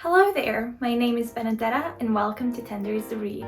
Hello there, my name is Benedetta and welcome to Tender is the Read.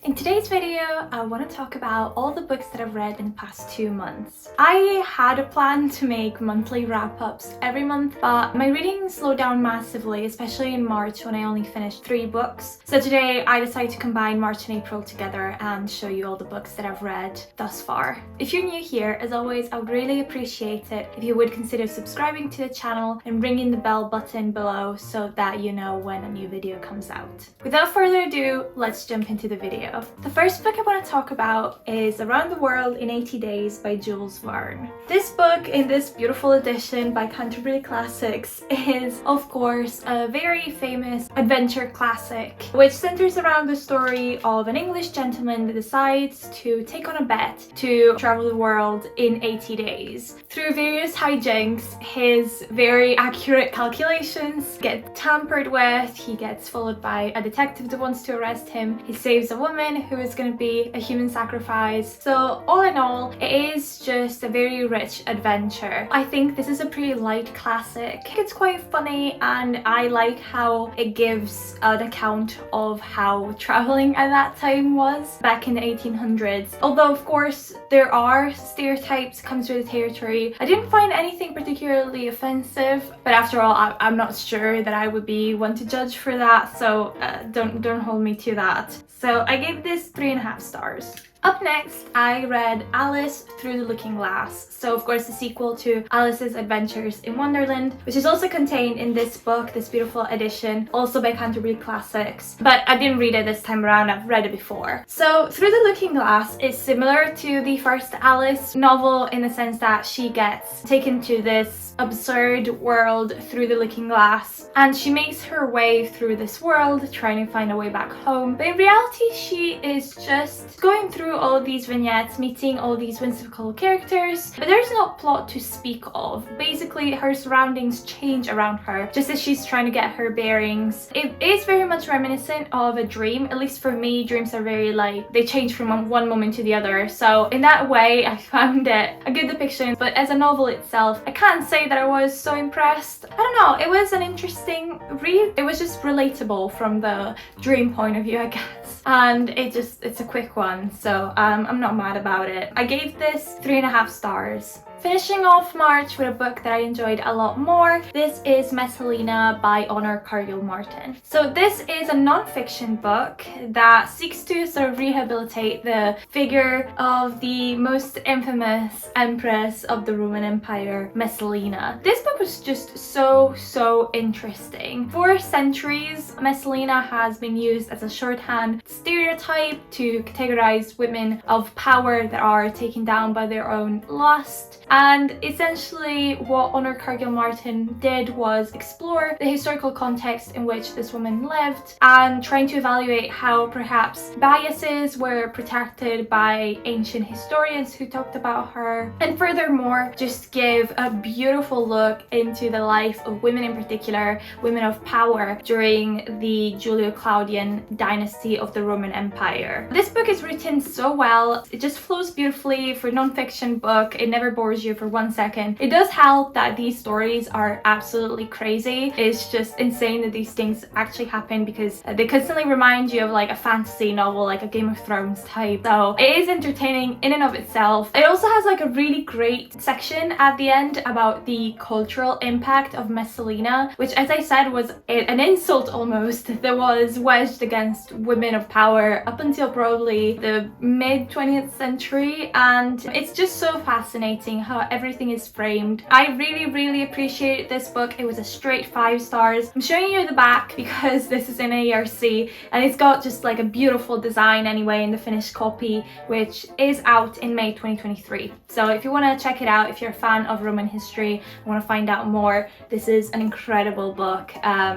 In today's video, I want to talk about all the books that I've read in the past 2 months. I had a plan to make monthly wrap-ups every month, but my reading slowed down massively, especially in March when I only finished 3 books. So today I decided to combine March and April together and show you all the books that I've read thus far. If you're new here, as always, I would really appreciate it if you would consider subscribing to the channel and ringing the bell button below so that you know when a new video comes out. Without further ado, let's jump into the video. The first book I want to talk about is Around the World in 80 Days by Jules Verne. This book in this beautiful edition by Canterbury Classics is, of course, a very famous adventure classic, which centers around the story of an English gentleman that decides to take on a bet to travel the world in 80 days. Through various hijinks, his very accurate calculations get tampered with, he gets followed by a detective that wants to arrest him, he saves a woman who is going to be a human sacrifice. So all in all, it is just a very rich adventure. I think this is a pretty light classic. It's quite funny and I like how it gives an account of how traveling at that time was back in the 1800s. Although of course there are stereotypes comes with the territory. I didn't find anything particularly offensive, but after all I'm not sure that I would be one to judge for that, so don't hold me to that. So I gave this 3.5 stars. Up next, I read Alice Through the Looking Glass. So of course the sequel to Alice's Adventures in Wonderland, which is also contained in this book, this beautiful edition, also by Canterbury Classics. But I didn't read it this time around, I've read it before. So Through the Looking Glass is similar to the first Alice novel in the sense that she gets taken to this absurd world through the looking glass and she makes her way through this world trying to find a way back home. But in reality she is just going through all of these vignettes, meeting all these whimsical characters, but there's no plot to speak of. Basically her surroundings change around her just as she's trying to get her bearings. It is very much reminiscent of a dream. At least for me, dreams are very like, they change from one moment to the other. So in that way I found it a good depiction, but as a novel itself I can't say that I was so impressed. I don't know, it was an interesting read. It was just relatable from the dream point of view, I guess. And it's a quick one, so I'm not mad about it. I gave this 3.5 stars. Finishing off March with a book that I enjoyed a lot more, this is Messalina by Honor Cargill Martin. So this is a non-fiction book that seeks to sort of rehabilitate the figure of the most infamous empress of the Roman Empire, Messalina. This book was just so interesting. For centuries, Messalina has been used as a shorthand stereotype to categorize women of power that are taken down by their own lust. And essentially what Honor Cargill Martin did was explore the historical context in which this woman lived and trying to evaluate how perhaps biases were protected by ancient historians who talked about her, and furthermore just give a beautiful look into the life of women, in particular women of power during the Julio-Claudian dynasty of the Roman Empire. This book is written so well, it just flows beautifully for a non-fiction book. It never bores you for 1 second. It does help that these stories are absolutely crazy. It's just insane that these things actually happen because they constantly remind you of like a fantasy novel, like a Game of Thrones type. So it is entertaining in and of itself. It also has like a really great section at the end about the cultural impact of Messalina, which as I said was an insult almost that was wedged against women of power up until probably the mid 20th century, and it's just so fascinating how everything is framed. I really appreciated this book. It was a straight 5 stars. I'm showing you the back because this is in ARC and it's got just like a beautiful design anyway in the finished copy, which is out in May 2023. So if you want to check it out, if you're a fan of Roman history, want to find out more, this is an incredible book.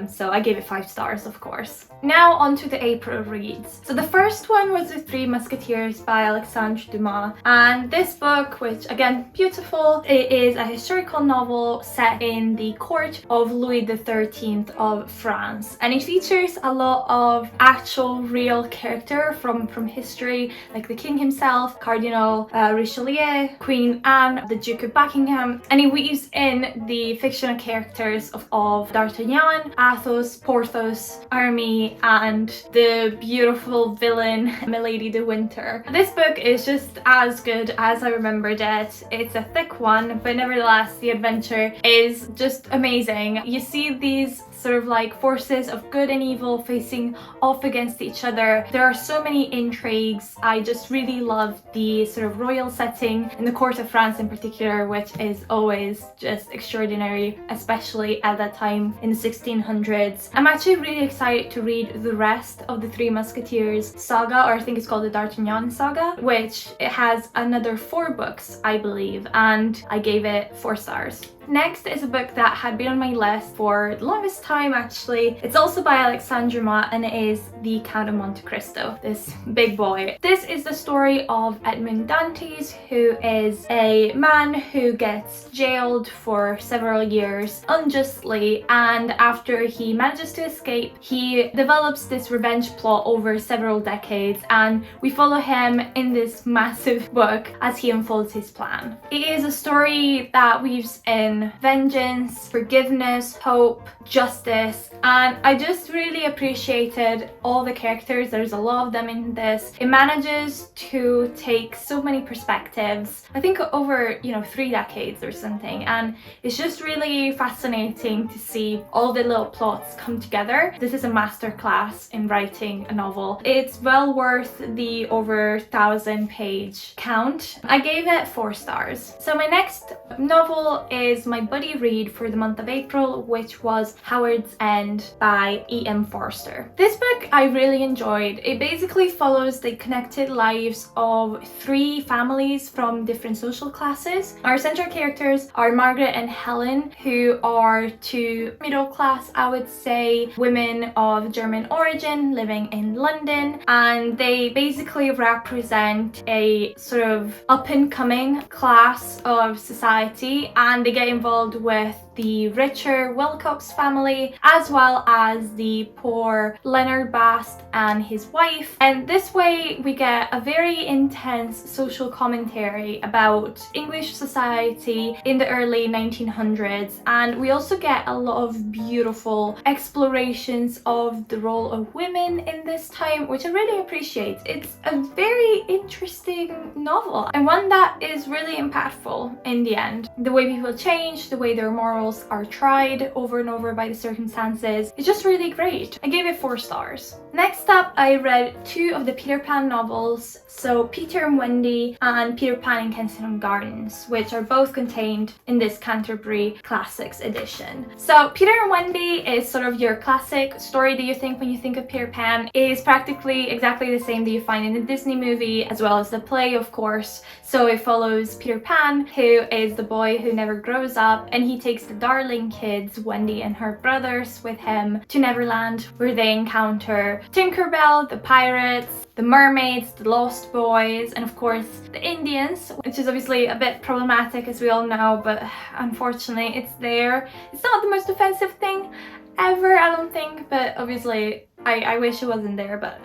So I gave it 5 stars, of course. Now on to the April reads. So the first one was The Three Musketeers by Alexandre Dumas, and this book, which again, beautiful beautiful. It is a historical novel set in the court of Louis XIII of France, and it features a lot of actual real character from history, like the king himself, Cardinal Richelieu, Queen Anne, the Duke of Buckingham, and it weaves in the fictional characters of D'Artagnan, Athos, Porthos, Aramis, and the beautiful villain Milady de Winter. This book is just as good as I remembered it. It's a thick one, but nevertheless the adventure is just amazing. You see these sort of like forces of good and evil facing off against each other. There are so many intrigues. I just really love the sort of royal setting in the court of France in particular, which is always just extraordinary, especially at that time in the 1600s. I'm actually really excited to read the rest of the Three Musketeers saga, or I think it's called the D'Artagnan saga, which it has another 4 books, I believe, and I gave it 4 stars. Next is a book that had been on my list for the longest time actually. It's also by Alexandre Dumas, and it is The Count of Monte Cristo, this big boy. This is the story of Edmond Dantes, who is a man who gets jailed for several years unjustly, and after he manages to escape, he develops this revenge plot over several decades, and we follow him in this massive book as he unfolds his plan. It is a story that weaves in vengeance, forgiveness, hope, justice, and I just really appreciated all the characters. There's a lot of them in this. It manages to take so many perspectives, I think over 3 decades or something, and it's just really fascinating to see all the little plots come together. This is a masterclass in writing a novel. It's well worth the over 1,000-page count. I gave it 4 stars. So my next novel is my buddy read for the month of April, which was Howard's End by E.M. Forster. This book I really enjoyed. It basically follows the connected lives of 3 families from different social classes. Our central characters are Margaret and Helen, who are 2 middle class, I would say, women of German origin living in London, and they basically represent a sort of up-and-coming class of society, and they get involved with the richer Wilcox family as well as the poor Leonard Bast and his wife, and this way we get a very intense social commentary about English society in the early 1900s, and we also get a lot of beautiful explorations of the role of women in this time, which I really appreciate. It's a very interesting novel and one that is really impactful in the end. The way people change, the way their morals are tried over and over by the circumstances, it's just really great. I gave it 4 stars. Next up, I read 2 of the Peter Pan novels, so Peter and Wendy and Peter Pan in Kensington Gardens, which are both contained in this Canterbury Classics edition. So Peter and Wendy is sort of your classic story that you think when you think of Peter Pan. It is practically exactly the same that you find in the Disney movie as well as the play, of course. So it follows Peter Pan, who is the boy who never grows up, and he takes the darling kids, Wendy and her brothers, with him to Neverland, where they encounter Tinkerbell, the pirates, the mermaids, the lost boys, and of course the Indians, which is obviously a bit problematic as we all know, but unfortunately it's there. It's not the most offensive thing ever, I don't think, but obviously I wish it wasn't there, but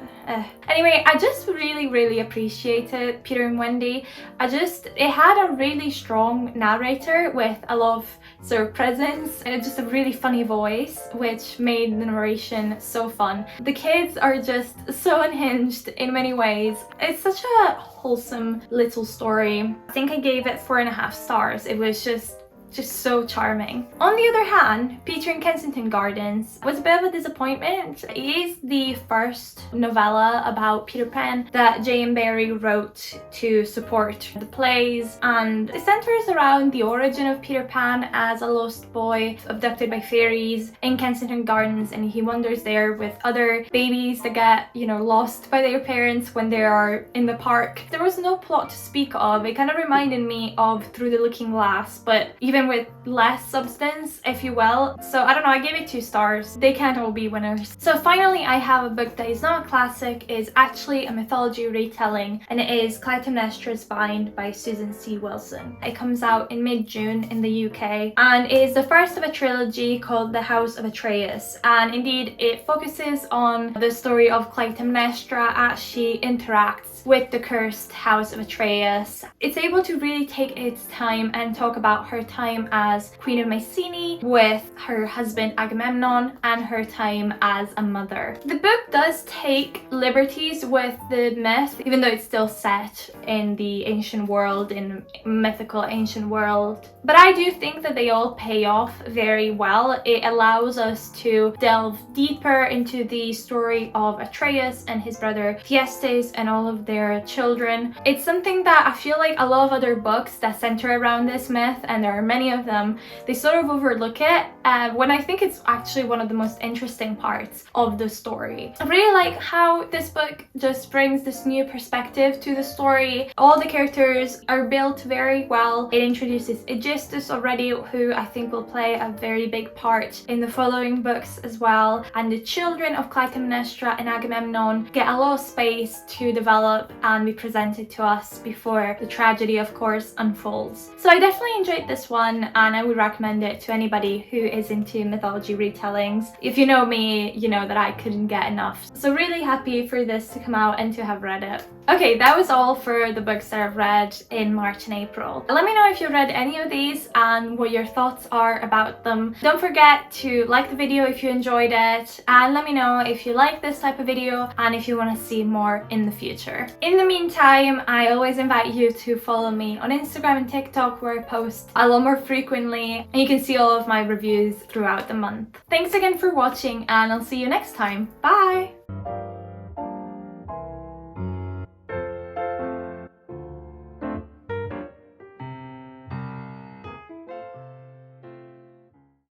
anyway, I just really appreciated Peter and Wendy. It had a really strong narrator with a lot of sort of presence and just a really funny voice, which made the narration so fun. The kids are just so unhinged in many ways. It's such a wholesome little story. I think I gave it 4.5 stars. It was just so charming. On the other hand, Peter in Kensington Gardens was a bit of a disappointment. It is the first novella about Peter Pan that J.M. Barrie wrote to support the plays, and it centers around the origin of Peter Pan as a lost boy abducted by fairies in Kensington Gardens, and he wanders there with other babies that get, lost by their parents when they are in the park. There was no plot to speak of. It kind of reminded me of Through the Looking Glass, but even even with less substance, if you will. So I don't know, I gave it 2 stars. They can't all be winners. So finally, I have a book that is not a classic, is actually a mythology retelling, and it is Clytemnestra's Bind by Susan C. Wilson. It comes out in mid-June in the UK, and it is the first of a trilogy called The House of Atreus. And indeed, it focuses on the story of Clytemnestra as she interacts with the cursed House of Atreus. It's able to really take its time and talk about her time as Queen of Mycenae with her husband Agamemnon and her time as a mother. The book does take liberties with the myth, even though it's still set in the ancient world, in mythical ancient world. But I do think that they all pay off very well. It allows us to delve deeper into the story of Atreus and his brother Thyestes and all of their children. It's something that I feel like a lot of other books that center around this myth, and there are many of them, they sort of overlook it when I think it's actually one of the most interesting parts of the story. I really like how this book just brings this new perspective to the story. All the characters are built very well. It introduces Aegisthus already, who I think will play a very big part in the following books as well, and the children of Clytemnestra and Agamemnon get a lot of space to develop and be presented to us before the tragedy, of course, unfolds. So I definitely enjoyed this one, and I would recommend it to anybody who is into mythology retellings. If you know me, you know that I couldn't get enough. So really happy for this to come out and to have read it. Okay, that was all for the books that I've read in March and April. Let me know if you read any of these and what your thoughts are about them. Don't forget to like the video if you enjoyed it, and let me know if you like this type of video and if you want to see more in the future. In the meantime, I always invite you to follow me on Instagram and TikTok, where I post a lot more frequently, and you can see all of my reviews throughout the month. Thanks again for watching, and I'll see you next time. Bye!